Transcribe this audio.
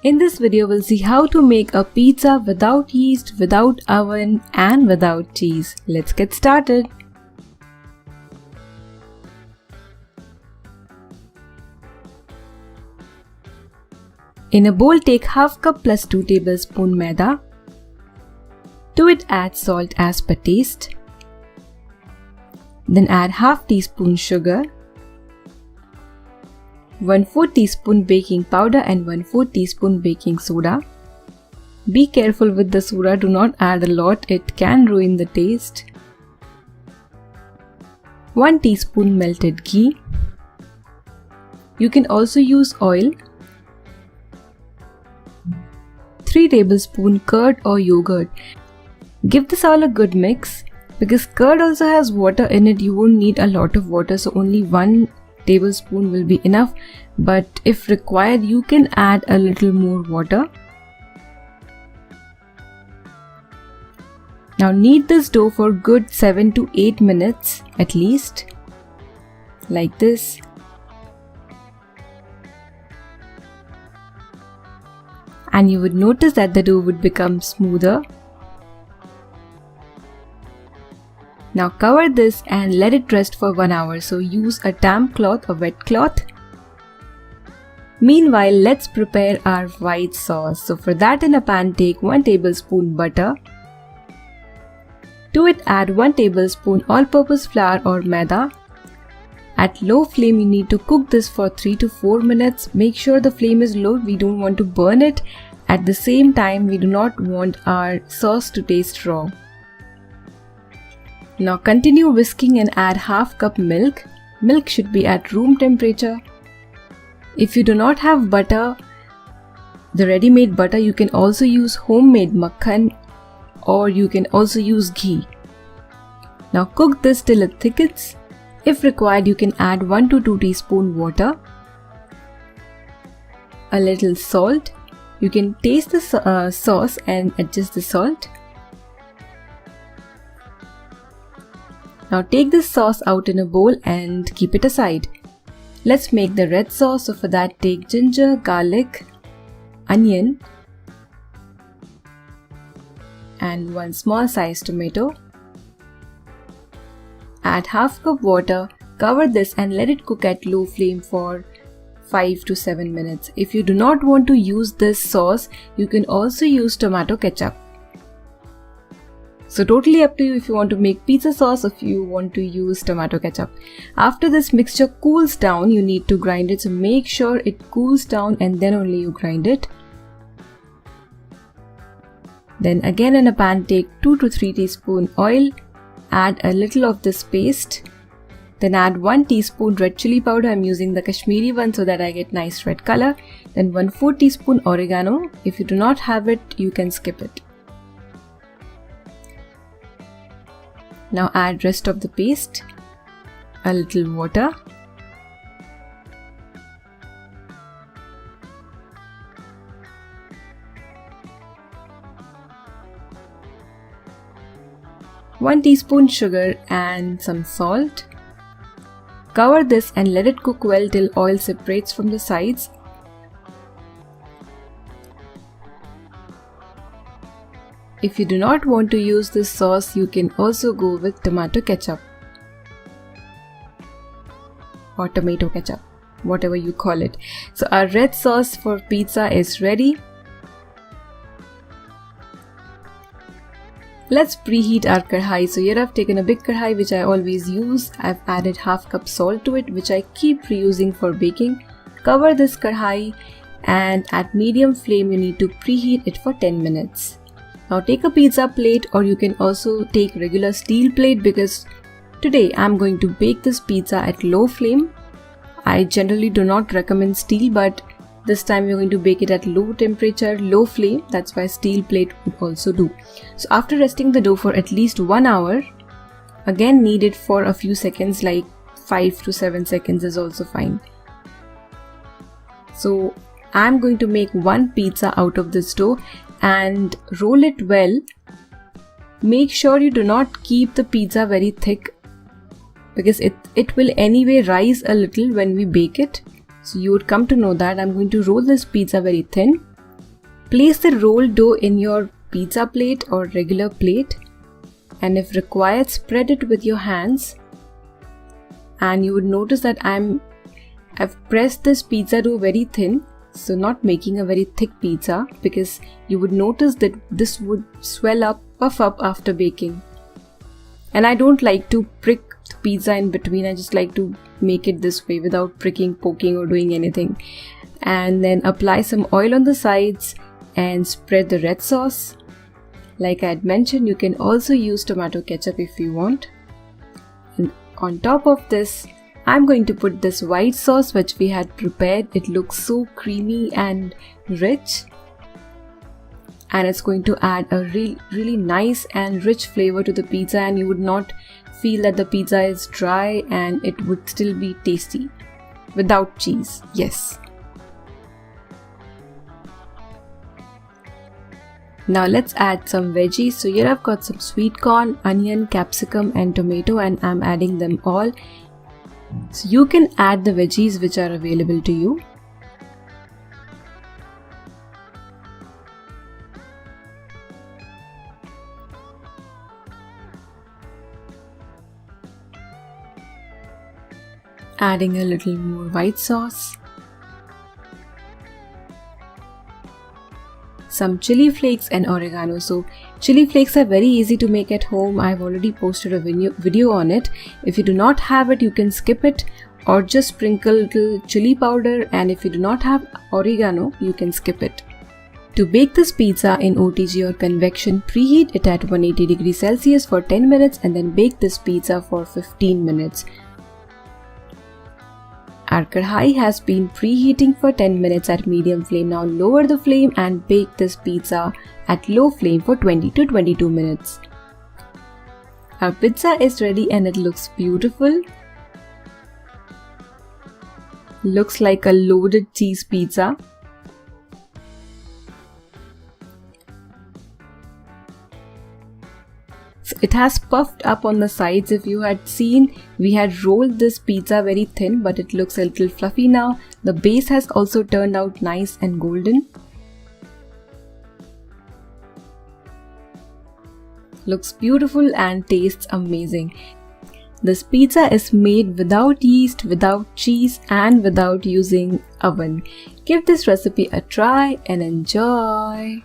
In this video, we'll see how to make a pizza without yeast, without oven, and without cheese. Let's get started. In a bowl, take half cup plus 2 tablespoon maida. To it, add salt as per taste. Then add half teaspoon sugar, 1/4 teaspoon baking powder and 1/4 teaspoon baking soda. Be careful with the soda, do not add a lot, it can ruin the taste. 1 teaspoon melted ghee. You can also use oil. 3 tablespoon curd or yogurt. Give this all a good mix. Because curd also has water in it, you won't need a lot of water, so only 1 tablespoon will be enough, but if required you can add a little more water. Now knead this dough for good 7 to 8 minutes at least, like this. And you would notice that the dough would become smoother. Now cover this and let it rest for 1 hour, so use a damp cloth or wet cloth. Meanwhile, let's prepare our white sauce. So for that, in a pan, take 1 tablespoon butter. To it, add 1 tablespoon all-purpose flour or maida. At low flame, you need to cook this for 3 to 4 minutes. Make sure the flame is low, we don't want to burn it. At the same time, we do not want our sauce to taste raw. Now continue whisking and add half cup milk. Milk should be at room temperature. If you do not have butter, the ready-made butter, you can also use homemade makhan or you can also use ghee. Now cook this till it thickens. If required, you can add 1 to 2 teaspoon water. A little salt. You can taste the sauce and adjust the salt. Now take this sauce out in a bowl and keep it aside. Let's make the red sauce. So for that, take ginger, garlic, onion and 1 small sized tomato. Add half cup water, cover this and let it cook at low flame for 5 to 7 minutes. If you do not want to use this sauce, you can also use tomato ketchup. So totally up to you if you want to make pizza sauce or if you want to use tomato ketchup. After this mixture cools down, you need to grind it. So make sure it cools down and then only you grind it. Then again in a pan, take 2 to 3 teaspoon oil. Add a little of this paste. Then add 1 teaspoon red chili powder. I'm using the Kashmiri one so that I get nice red color. Then 1/4 teaspoon oregano. If you do not have it, you can skip it. Now add rest of the paste, a little water. One teaspoon sugar and some salt. Cover this and let it cook well till oil separates from the sides. If you do not want to use this sauce, you can also go with tomato ketchup or tomato ketchup, whatever you call it. So our red sauce for pizza is ready. Let's preheat our kadhai. So here I've taken a big kadhai which I always use. I've added half cup salt to it which I keep reusing for baking. Cover this kadhai and at medium flame you need to preheat it for 10 minutes. Now take a pizza plate or you can also take regular steel plate because today I'm going to bake this pizza at low flame. I generally do not recommend steel, but this time we're going to bake it at low temperature, low flame. That's why steel plate would also do. So after resting the dough for at least 1 hour, again knead it for a few seconds, like 5 to 7 seconds is also fine. So I'm going to make 1 pizza out of this dough and roll it well. Make sure you do not keep the pizza very thick because it will anyway rise a little when we bake it. So you would come to know that I'm going to roll this pizza very thin Place the rolled dough in your pizza plate or regular plate, and if required, spread it with your hands. And you would notice that I've pressed this pizza dough very thin, so not making a very thick pizza, because you would notice that this would swell up, puff up after baking. And I don't like to prick the pizza in between, I just like to make it this way without pricking, poking or doing anything. And then apply some oil on the sides and spread the red sauce. Like I had mentioned, you can also use tomato ketchup if you want. And on top of this, I'm going to put this white sauce which we had prepared. It looks so creamy and rich, and it's going to add a really nice and rich flavor to the pizza, and you would not feel that the pizza is dry, and it would still be tasty without cheese. Yes. Now let's add some veggies. So here I've got some sweet corn, onion, capsicum and tomato, and I'm adding them all. So you can add the veggies which are available to you. Adding a little more white sauce. Some chili flakes and oregano. So chili flakes are very easy to make at home. I've already posted a video on it. If you do not have it, you can skip it or just sprinkle a little chili powder, and if you do not have oregano, you can skip it. To bake this pizza in OTG or convection, preheat it at 180 degrees Celsius for 10 minutes and then bake this pizza for 15 minutes. Our kadhai has been preheating for 10 minutes at medium flame. Now lower the flame and bake this pizza at low flame for 20 to 22 minutes. Our pizza is ready and it looks beautiful. Looks like a loaded cheese pizza. So it has puffed up on the sides. If you had seen, we had rolled this pizza very thin, but it looks a little fluffy now. The base has also turned out nice and golden. Looks beautiful and tastes amazing. This pizza is made without yeast, without cheese and without using oven. Give this recipe a try and enjoy.